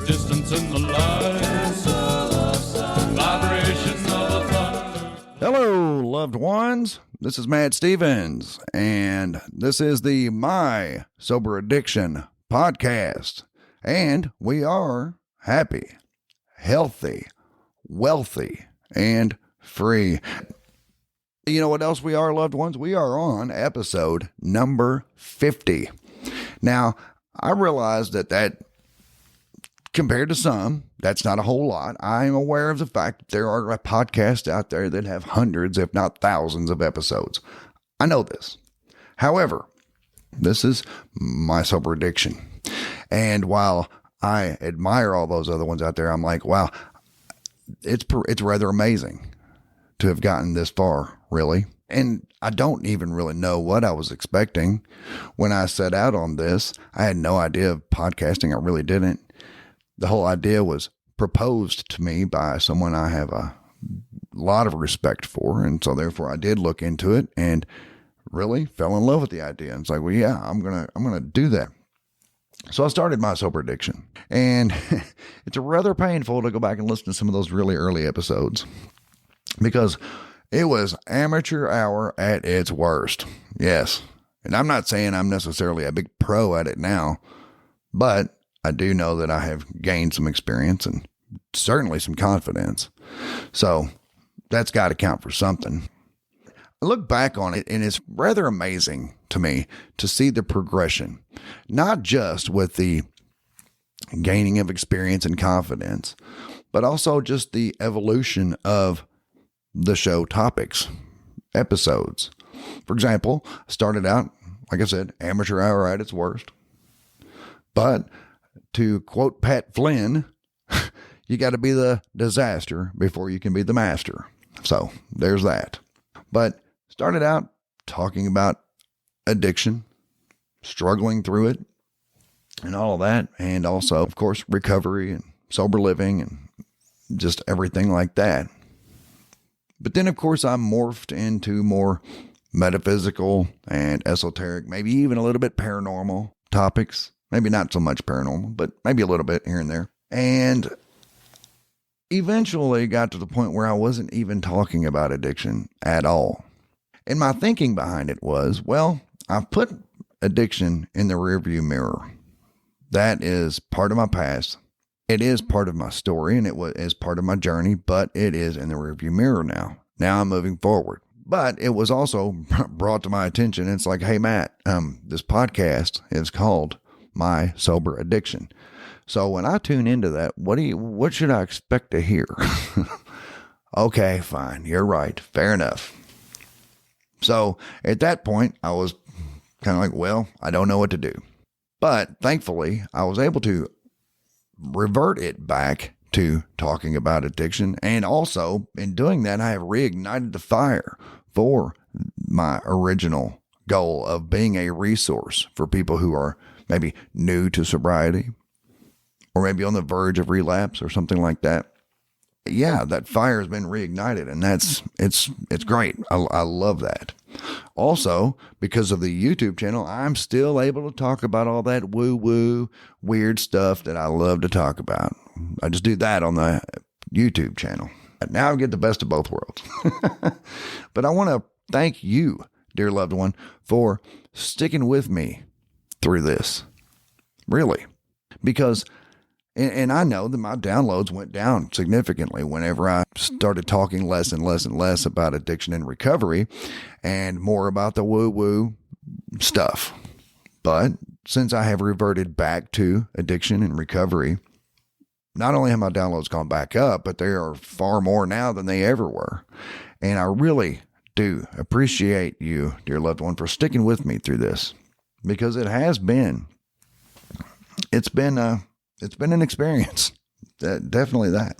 distance in the light, vibration of a thunder. Hello, loved ones. This is Matt Stevens, and this is the My Sober Addiction podcast. And we are happy, healthy, wealthy, and free. You know what else we are, loved ones? We are on episode number 50. Now, I realize that compared to some, that's not a whole lot. I am aware of the fact that there are podcasts out there that have hundreds, if not thousands, of episodes. I know this. However, this is My Sober Addiction. And while I admire all those other ones out there, I'm like, wow, it's rather amazing to have gotten this far, really. And I don't even really know what I was expecting when I set out on this. I had no idea of podcasting. I really didn't. The whole idea was proposed to me by someone I have a lot of respect for. And so therefore I did look into it and really fell in love with the idea. And it's like, well, yeah, I'm going to do that. So I started My Sober Addiction, and it's rather painful to go back and listen to some of those really early episodes because it was amateur hour at its worst. Yes. And I'm not saying I'm necessarily a big pro at it now, but I do know that I have gained some experience and certainly some confidence. So that's got to count for something. I look back on it, and it's rather amazing to me to see the progression, not just with the gaining of experience and confidence, but also just the evolution of the show topics, episodes. For example, I started out, like I said, amateur hour at its worst. But to quote Pat Flynn, you got to be the disaster before you can be the master. So there's that. But started out talking about addiction, struggling through it, and all of that. And also, of course, recovery and sober living and just everything like that. But then, of course, I morphed into more metaphysical and esoteric, maybe even a little bit paranormal topics. Maybe not so much paranormal, but maybe a little bit here and there. And eventually got to the point where I wasn't even talking about addiction at all. And my thinking behind it was, well, I've put addiction in the rearview mirror. That is part of my past. It is part of my story, and is part of my journey, but it is in the rearview mirror now. Now I'm moving forward. But it was also brought to my attention. It's like, hey, Matt, this podcast is called My Sober Addiction. So when I tune into that, what should I expect to hear? Okay, fine. You're right. Fair enough. So at that point, I was kind of like, well, I don't know what to do. But thankfully, I was able to revert it back to talking about addiction. And also in doing that, I have reignited the fire for my original goal of being a resource for people who are maybe new to sobriety or maybe on the verge of relapse or something like that. Yeah, that fire has been reignited, and it's great. I love that. Also, because of the YouTube channel, I'm still able to talk about all that woo-woo weird stuff that I love to talk about. I just do that on the YouTube channel. Now I get the best of both worlds. But I want to thank you, dear loved one, for sticking with me through this. Really. Because and I know that my downloads went down significantly whenever I started talking less and less and less about addiction and recovery and more about the woo-woo stuff. But since I have reverted back to addiction and recovery, not only have my downloads gone back up, but they are far more now than they ever were. And I really do appreciate you, dear loved one, for sticking with me through this, because it's been an experience. Definitely that.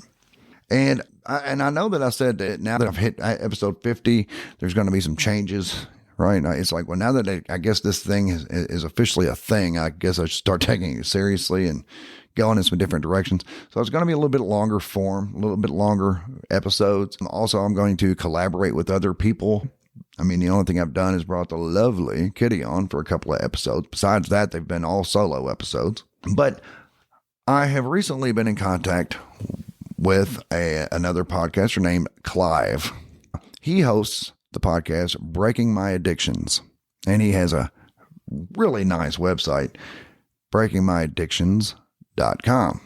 And I know that I said that now that I've hit episode 50, there's going to be some changes, right? It's like, well, now that I guess this thing is officially a thing, I guess I should start taking it seriously and going in some different directions. So it's going to be a little bit longer form, a little bit longer episodes. Also, I'm going to collaborate with other people. I mean, the only thing I've done is brought the lovely Kitty on for a couple of episodes. Besides that, they've been all solo episodes. But I have recently been in contact with another podcaster named Clive. He hosts the podcast Breaking My Addictions, and he has a really nice website, breakingmyaddictions.com.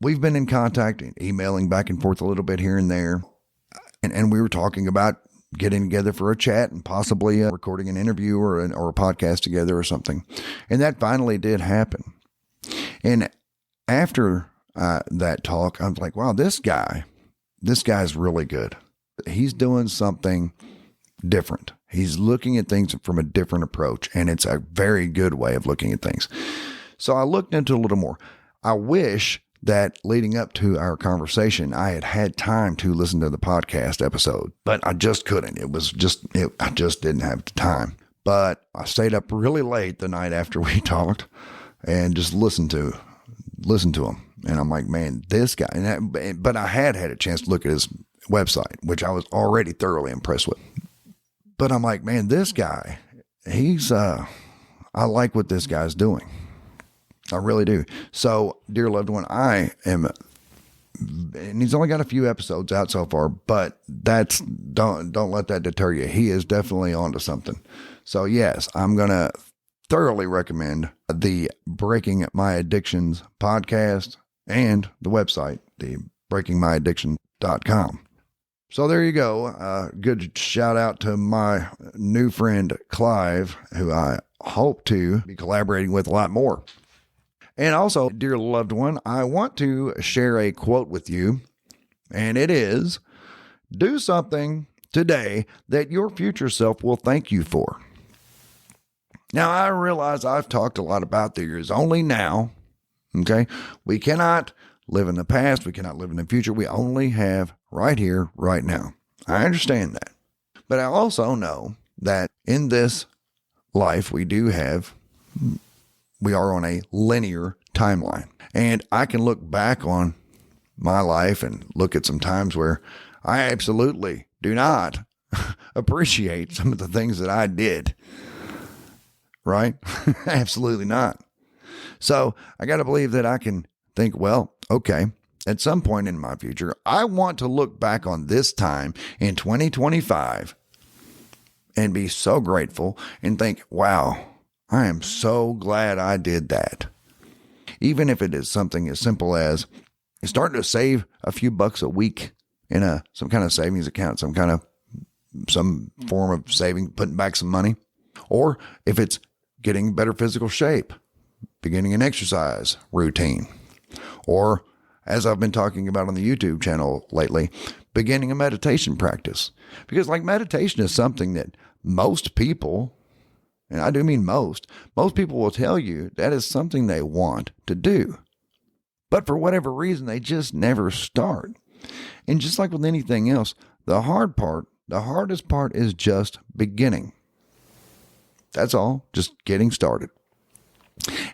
We've been in contact, emailing back and forth a little bit here and there, and we were talking about getting together for a chat and possibly recording an interview or a podcast together or something. And that finally did happen. And after that talk, I was like, wow, this guy's really good. He's doing something different. He's looking at things from a different approach, and it's a very good way of looking at things. So I looked into a little more. I wish that leading up to our conversation, I had time to listen to the podcast episode, but I just couldn't. I just didn't have the time. But I stayed up really late the night after we talked and just listened to him. And I'm like, man, this guy, but I had a chance to look at his website, which I was already thoroughly impressed with. But I'm like, man, this guy, I like what this guy's doing. I really do. So, dear loved one, and he's only got a few episodes out so far, but don't let that deter you. He is definitely onto something. So yes, I'm going to thoroughly recommend the Breaking My Addictions podcast and the website, the breakingmyaddiction.com. So there you go. Good shout out to my new friend, Clive, who I hope to be collaborating with a lot more. And also, dear loved one, I want to share a quote with you, and it is, do something today that your future self will thank you for. Now, I realize I've talked a lot about there is only now, okay? We cannot live in the past. We cannot live in the future. We only have right here, right now. I understand that. But I also know that in this life we are on a linear timeline. And I can look back on my life and look at some times where I absolutely do not appreciate some of the things that I did. Right? Absolutely not. So I got to believe that I can think, well, okay, at some point in my future, I want to look back on this time in 2025 and be so grateful and think, wow, I am so glad I did that. Even if it is something as simple as starting to save a few bucks a week in some kind of savings account, some form of saving, putting back some money. Or if it's getting better physical shape, beginning an exercise routine. Or, as I've been talking about on the YouTube channel lately, beginning a meditation practice. Because meditation is something that most people, and I do mean most people will tell you that is something they want to do. But for whatever reason, they just never start. And just like with anything else, the hardest part is just beginning. That's all, just getting started.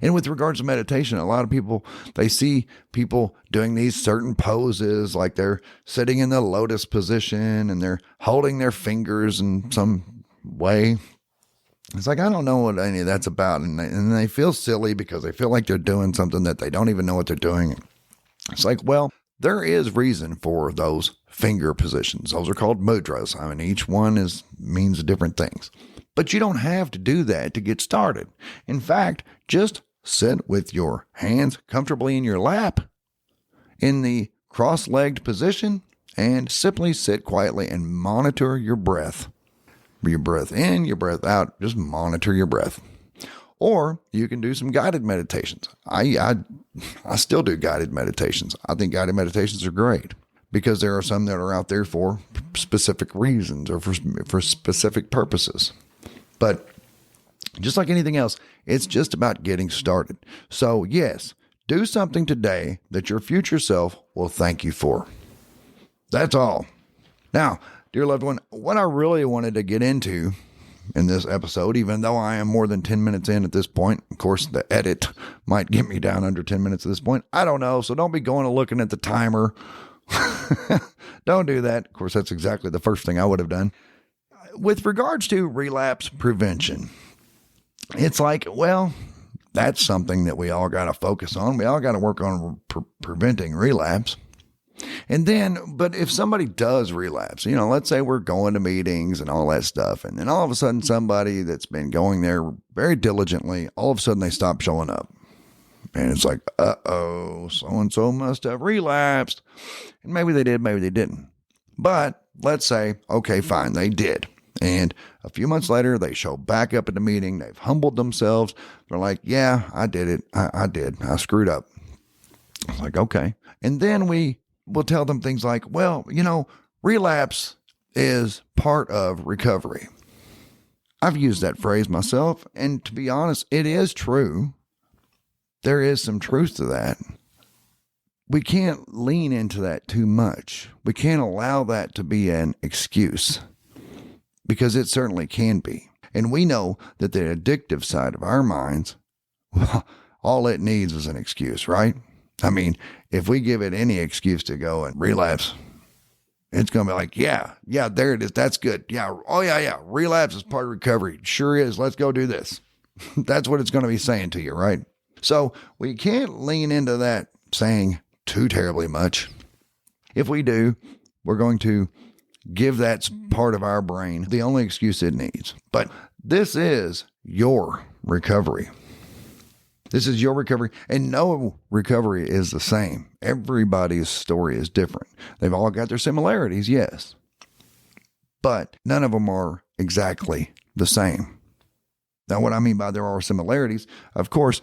And with regards to meditation, a lot of people, they see people doing these certain poses, like they're sitting in the lotus position and they're holding their fingers in some way. It's like, I don't know what any of that's about. And they feel silly because they feel like they're doing something that they don't even know what they're doing. It's like, well, there is reason for those finger positions. Those are called mudras. I mean, each one means different things. But you don't have to do that to get started. In fact, just sit with your hands comfortably in your lap in the cross-legged position and simply sit quietly and monitor your breath. Your breath in, your breath out, just monitor your breath. Or you can do some guided meditations. I still do guided meditations. I think guided meditations are great because there are some that are out there for specific reasons or for specific purposes. But just like anything else, it's just about getting started. So yes, do something today that your future self will thank you for. That's all. Now, dear loved one, what I really wanted to get into in this episode, even though I am more than 10 minutes in at this point, of course, the edit might get me down under 10 minutes at this point. I don't know. So don't be going and looking at the timer. Don't do that. Of course, that's exactly the first thing I would have done. With regards to relapse prevention, it's like, well, that's something that we all got to focus on. We all got to work on preventing relapse. And then, but if somebody does relapse, let's say we're going to meetings and all that stuff, and then all of a sudden somebody that's been going there very diligently, all of a sudden they stop showing up. And it's like, uh-oh, so-and-so must have relapsed. And maybe they did, maybe they didn't. But let's say, okay, fine, they did. And a few months later, they show back up at the meeting. They've humbled themselves. They're like, yeah, I did it. I did. I screwed up. It's like, okay. And then we'll tell them things like, well, relapse is part of recovery. I've used that phrase myself. And to be honest, it is true. There is some truth to that. We can't lean into that too much. We can't allow that to be an excuse, because it certainly can be. And we know that the addictive side of our minds, well, all it needs is an excuse, right? I mean, if we give it any excuse to go and relapse, it's going to be like, yeah, there it is. That's good. Yeah. Oh, yeah. Relapse is part of recovery. Sure is. Let's go do this. That's what it's going to be saying to you, right? So we can't lean into that saying too terribly much. If we do, we're going to give that part of our brain the only excuse it needs. But this is your recovery. This is your recovery, and no recovery is the same. Everybody's story is different. They've all got their similarities, yes, but none of them are exactly the same. Now, what I mean by there are similarities, of course,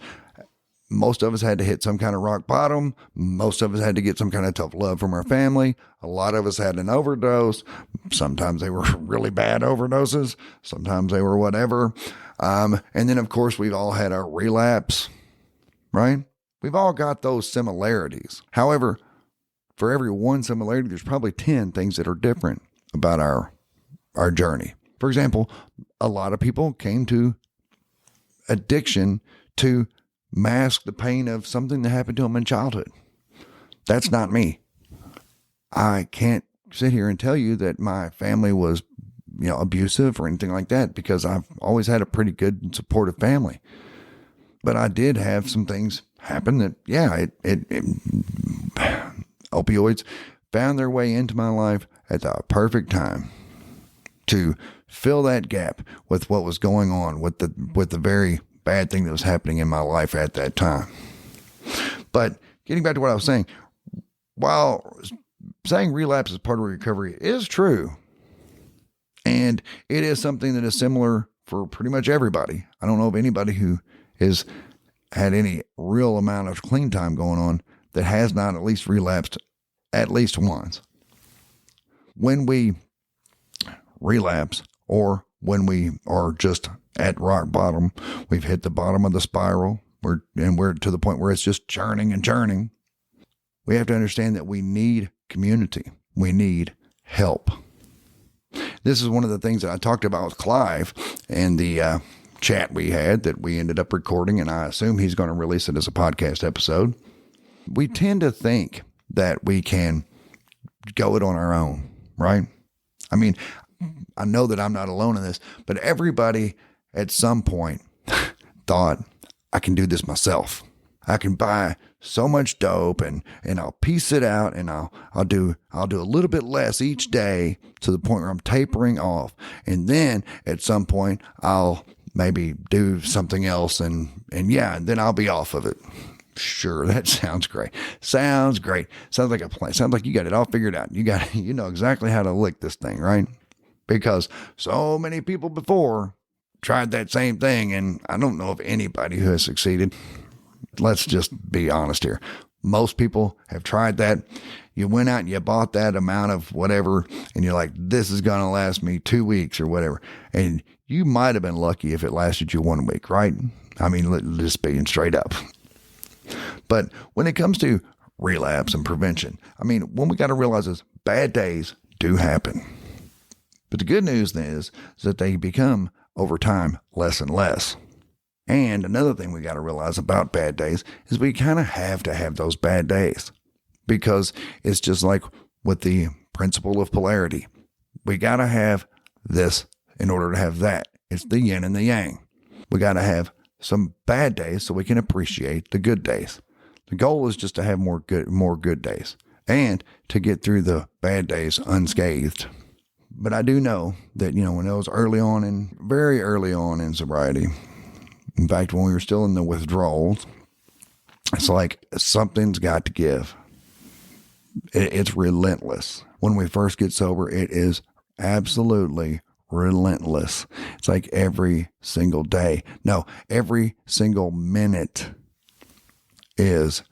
most of us had to hit some kind of rock bottom. Most of us had to get some kind of tough love from our family. A lot of us had an overdose. Sometimes they were really bad overdoses. Sometimes they were whatever. And then, of course, we've all had our relapse, right? We've all got those similarities. However, for every one similarity, there's probably 10 things that are different about our journey. For example, a lot of people came to addiction to mask the pain of something that happened to them in childhood. That's not me. I can't sit here and tell you that my family was, abusive or anything like that, because I've always had a pretty good and supportive family. But I did have some things happen that, opioids found their way into my life at the perfect time to fill that gap with what was going on with the very bad thing that was happening in my life at that time. But getting back to what I was saying, while saying relapse is part of recovery is true, and it is something that is similar for pretty much everybody. I don't know of anybody who has had any real amount of clean time going on that has not at least relapsed at least once. When we relapse, or when we are just at rock bottom, we've hit the bottom of the spiral, we're to the point where it's just churning and churning. We have to understand that we need community. We need help. This is one of the things that I talked about with Clive and the chat we had that we ended up recording, and I assume he's going to release it as a podcast episode. We tend to think that we can go it on our own, right? I mean, I know that I'm not alone in this, but everybody at some point thought, I can do this myself. I can buy so much dope and I'll piece it out, and I'll do a little bit less each day to the point where I'm tapering off. And then at some point I'll maybe do something else and then I'll be off of it. Sure, that sounds great. Sounds great. Sounds like a plan. Sounds like you got it all figured out. You know exactly how to lick this thing, right? Because so many people before tried that same thing, and I don't know of anybody who has succeeded. Let's just be honest here. Most people have tried that. You went out and you bought that amount of whatever, and you're like, this is going to last me 2 weeks or whatever. And you might have been lucky if it lasted you 1 week, right? I mean, just being straight up. But when it comes to relapse and prevention, I mean, what we got to realize is bad days do happen. But the good news is that they become, over time, less and less. And another thing we got to realize about bad days is we kind of have to have those bad days, because it's just like with the principle of polarity. We got to have this in order to have that. It's the yin and the yang. We got to have some bad days so we can appreciate the good days. The goal is just to have more good days and to get through the bad days unscathed. But I do know that, when I was very early on in sobriety, in fact, when we were still in the withdrawals, it's like something's got to give. It's relentless. When we first get sober, it is absolutely relentless. It's like every single day. No, every single minute is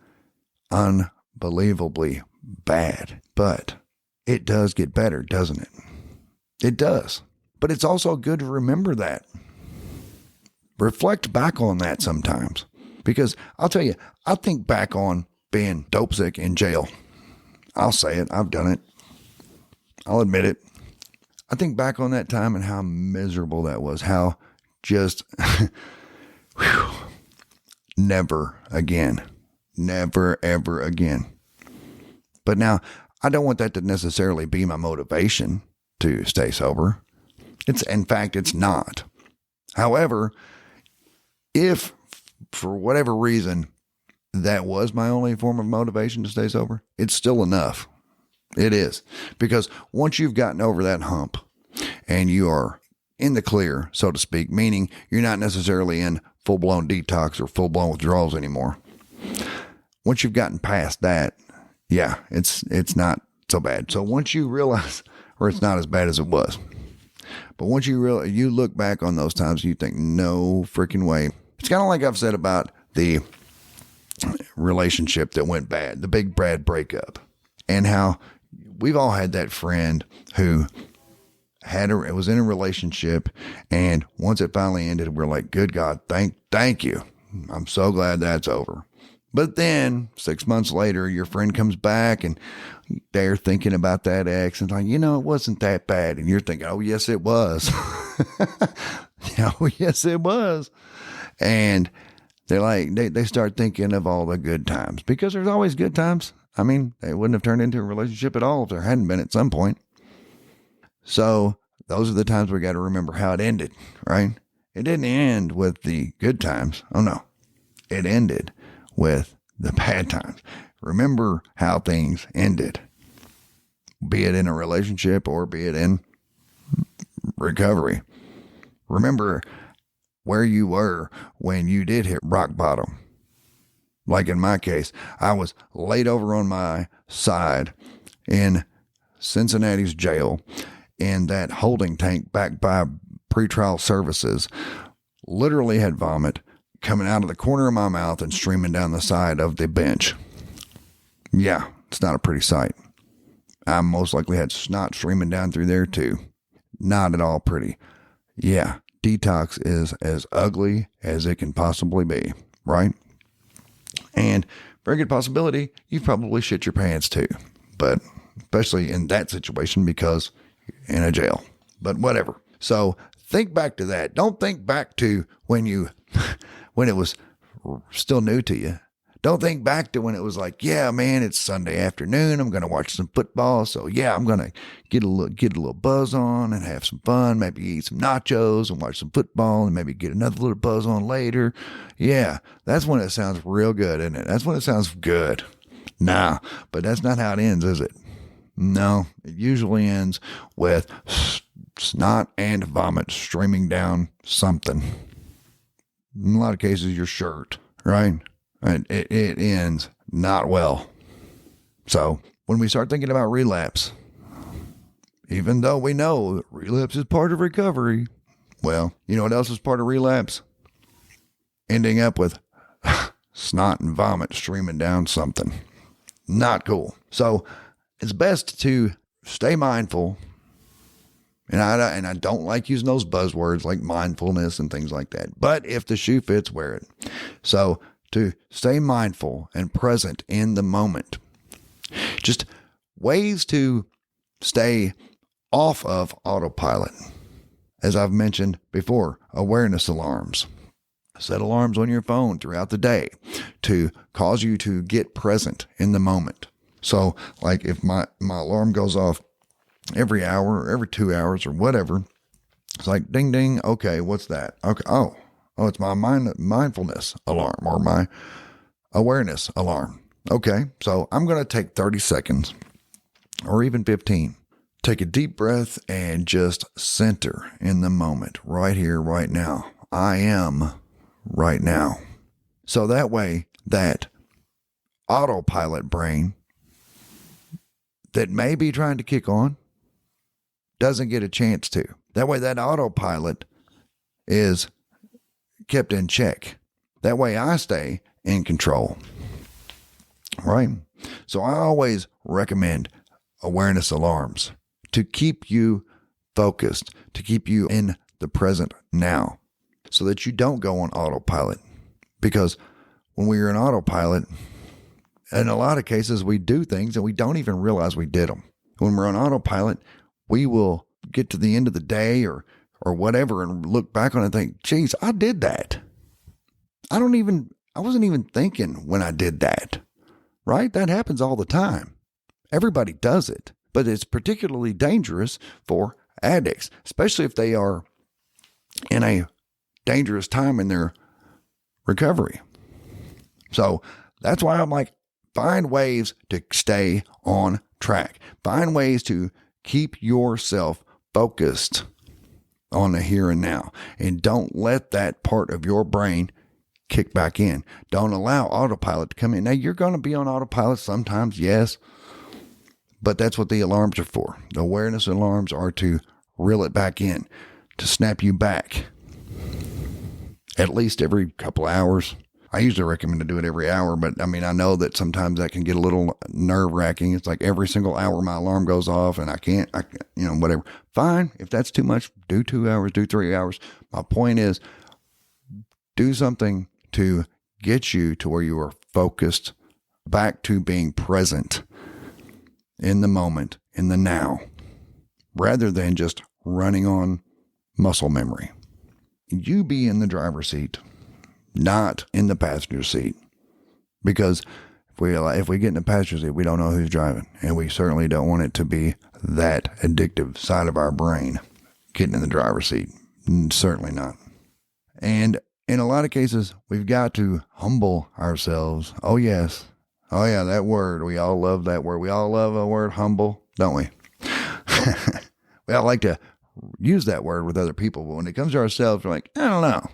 unbelievably bad. But it does get better, doesn't it? It does. But it's also good to remember that. Reflect back on that sometimes. Because I'll tell you, I think back on being dope sick in jail. I'll say it. I've done it. I'll admit it. I think back on that time and how miserable that was. How just, never again. Never, ever again. But now, I don't want that to necessarily be my motivation to stay sober. In fact, it's not. However, if for whatever reason that was my only form of motivation to stay sober, it's still enough. It is. Because once you've gotten over that hump and you are in the clear, so to speak, meaning you're not necessarily in full-blown detox or full-blown withdrawals anymore. Once you've gotten past that, yeah, it's not so bad. So once you realize, or it's not as bad as it was, but once you look back on those times, you think, no freaking way. It's kind of like I've said about the relationship that went bad, the big bad breakup, and how we've all had that friend who was in a relationship, and once it finally ended, we're like, good God, thank you. I'm so glad that's over. But then 6 months later, your friend comes back and they're thinking about that ex and like, it wasn't that bad. And you're thinking, oh, yes, it was. Oh, yes, it was. And they're like, they start thinking of all the good times because there's always good times. I mean, they wouldn't have turned into a relationship at all if there hadn't been at some point. So those are the times we got to remember how it ended, right? It didn't end with the good times. Oh, no. It ended with the bad times. Remember how things ended, be it in a relationship or be it in recovery. Remember where you were when you did hit rock bottom. Like in my case, I was laid over on my side in Cincinnati's jail in that holding tank back by pretrial services, literally had vomit coming out of the corner of my mouth and streaming down the side of the bench. Yeah, it's not a pretty sight. I most likely had snot streaming down through there too. Not at all pretty. Yeah, detox is as ugly as it can possibly be, right? And very good possibility you've probably shit your pants too. But especially in that situation because you're in a jail. But whatever. So think back to that. Don't think back to when it was still new to you. Don't think back to when it was like, yeah, man, it's Sunday afternoon. I'm going to watch some football. So yeah, I'm going to get a little buzz on and have some fun. Maybe eat some nachos and watch some football and maybe get another little buzz on later. Yeah, that's when it sounds real good, isn't it? That's when it sounds good. Nah, but that's not how it ends, is it? No, it usually ends with snot and vomit streaming down something. In a lot of cases, your shirt, right? And it ends not well. So when we start thinking about relapse, even though we know relapse is part of recovery, well, you know what else is part of relapse? Ending up with snot and vomit streaming down something. Not cool. So it's best to stay mindful. And I don't like using those buzzwords like mindfulness and things like that. But if the shoe fits, wear it. So to stay mindful and present in the moment. Just ways to stay off of autopilot. As I've mentioned before, awareness alarms. Set alarms on your phone throughout the day to cause you to get present in the moment. So like if my alarm goes off every hour or every 2 hours or whatever, it's like ding, ding. Okay. What's that? Okay. Oh, Oh, it's my mindfulness alarm or my awareness alarm. Okay, so I'm going to take 30 seconds or even 15. Take a deep breath and just center in the moment, right here, right now. I am right now. So that way, that autopilot brain that may be trying to kick on doesn't get a chance to. That way, that autopilot is kept in check. That way, I stay in control. Right? So I always recommend awareness alarms to keep you focused, to keep you in the present now, so that you don't go on autopilot. Because when we're in autopilot, in a lot of cases, we do things and we don't even realize we did them. When we're on autopilot, we will get to the end of the day or whatever and look back on it and think, geez, I did that. I wasn't even thinking when I did that. Right? That happens all the time. Everybody does it. But it's particularly dangerous for addicts, especially if they are in a dangerous time in their recovery. So that's why I'm like, find ways to stay on track. Find ways to keep yourself focused on the here and now. And don't let that part of your brain kick back in. Don't allow autopilot to come in. Now, you're going to be on autopilot sometimes, yes. But that's what the alarms are for. The awareness alarms are to reel it back in, to snap you back at least every couple of hours. I usually recommend to do it every hour, but I mean, I know that sometimes that can get a little nerve wracking. It's like every single hour my alarm goes off and I can't, whatever. Fine. If that's too much, do 2 hours, do 3 hours. My point is, do something to get you to where you are focused back to being present in the moment, in the now, rather than just running on muscle memory. You be in the driver's seat, not in the passenger seat. Because if we get in the passenger seat, we don't know who's driving. And we certainly don't want it to be that addictive side of our brain getting in the driver's seat. Certainly not. And in a lot of cases, we've got to humble ourselves. Oh, yes. Oh, yeah, that word. We all love that word. We all love a word, humble, don't we? We all like to use that word with other people, but when it comes to ourselves, we're like, I don't know.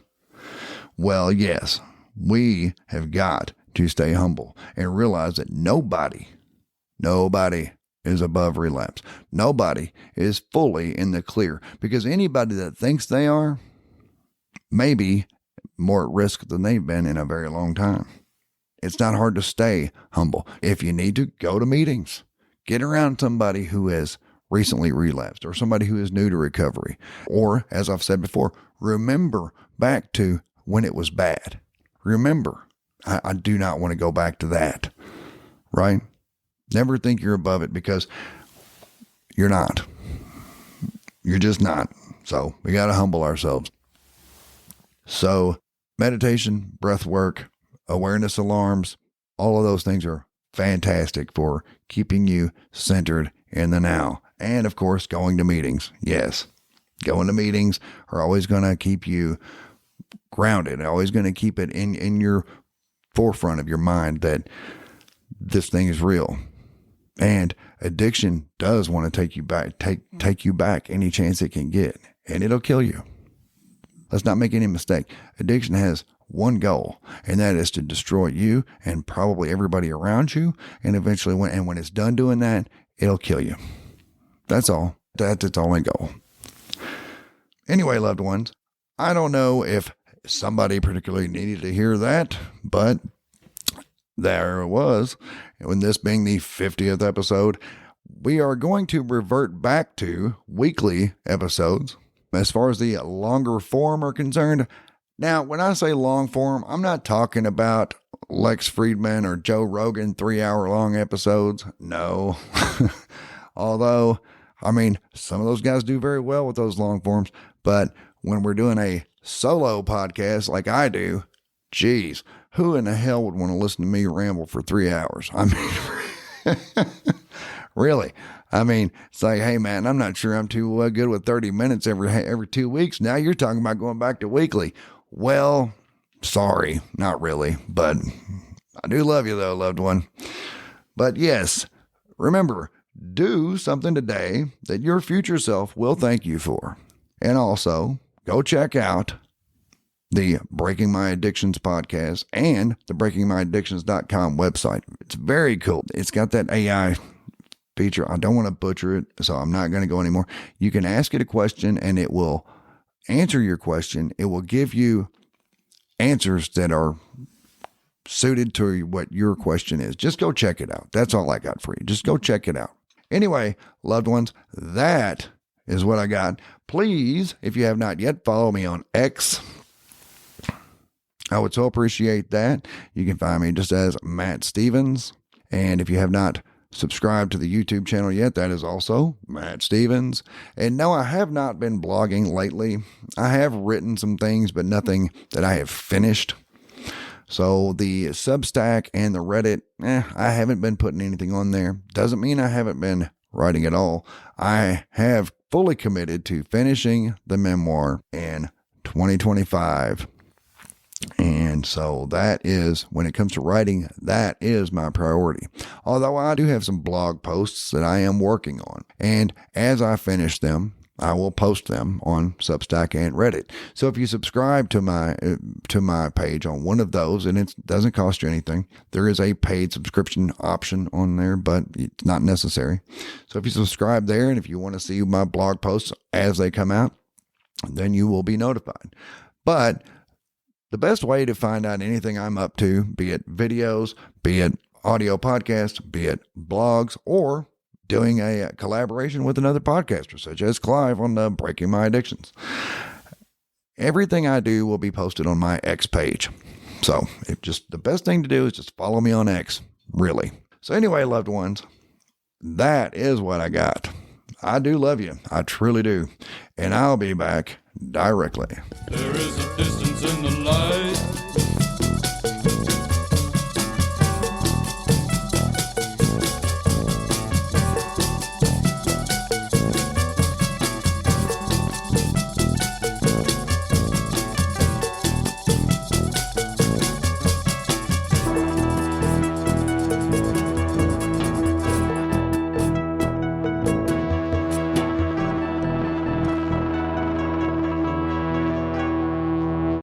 Well, yes, we have got to stay humble and realize that nobody is above relapse. Nobody is fully in the clear, because anybody that thinks they are may be more at risk than they've been in a very long time. It's not hard to stay humble. If you need to, go to meetings. Get around somebody who has recently relapsed or somebody who is new to recovery. Or, as I've said before, remember back to when it was bad. Remember, I do not want to go back to that, right? Never think you're above it, because you're not. You're just not. So we got to humble ourselves. So meditation, breath work, awareness alarms, all of those things are fantastic for keeping you centered in the now. And of course, going to meetings. Yes, going to meetings are always going to keep you grounded, always going to keep it in your forefront of your mind that this thing is real. And addiction does want to take you back any chance it can get, and it'll kill you. Let's not make any mistake. Addiction has one goal, and that is to destroy you and probably everybody around you. And eventually, when it's done doing that, it'll kill you. That's all. That's its only goal. Anyway, loved ones, I don't know if somebody particularly needed to hear that, but there it was. And this being the 50th episode, we are going to revert back to weekly episodes as far as the longer form are concerned. Now, when I say long form, I'm not talking about Lex Friedman or Joe Rogan 3-hour-long episodes. No. Although, I mean, some of those guys do very well with those long forms. But when we're doing a solo podcast like I do, geez, who in the hell would want to listen to me ramble for 3 hours? I mean, really? I mean, it's like, hey, man, I'm not sure I'm too good with 30 minutes every 2 weeks. Now you're talking about going back to weekly. well, sorry, not really, but I do love you though, loved one. But yes, remember, do something today that your future self will thank you for. And also, go check out the Breaking My Addictions podcast and the breakingmyaddictions.com website. It's very cool. It's got that AI feature. I don't want to butcher it, so I'm not going to go anymore. You can ask it a question and it will answer your question. It will give you answers that are suited to what your question is. Just go check it out. That's all I got for you. Just go check it out. Anyway, loved ones, that is what I got. Please, if you have not yet, follow me on X. I would so appreciate that. You can find me just as Matt Stevens. And if you have not subscribed to the YouTube channel yet, that is also Matt Stevens. And no, I have not been blogging lately. I have written some things, but nothing that I have finished. So the Substack and the Reddit, I haven't been putting anything on there. Doesn't mean I haven't been writing at all. I have fully committed to finishing the memoir in 2025. And so that is, when it comes to writing, that is my priority. Although I do have some blog posts that I am working on. And as I finish them, I will post them on Substack and Reddit. So if you subscribe to my page on one of those, and it doesn't cost you anything, there is a paid subscription option on there, but it's not necessary. So if you subscribe there, and if you want to see my blog posts as they come out, then you will be notified. But the best way to find out anything I'm up to, be it videos, be it audio podcasts, be it blogs, or doing a collaboration with another podcaster, such as Clive on the Breaking My Addictions. Everything I do will be posted on my X page. So the best thing to do is just follow me on X, really. So anyway, loved ones, that is what I got. I do love you. I truly do. And I'll be back directly. There is a distance in the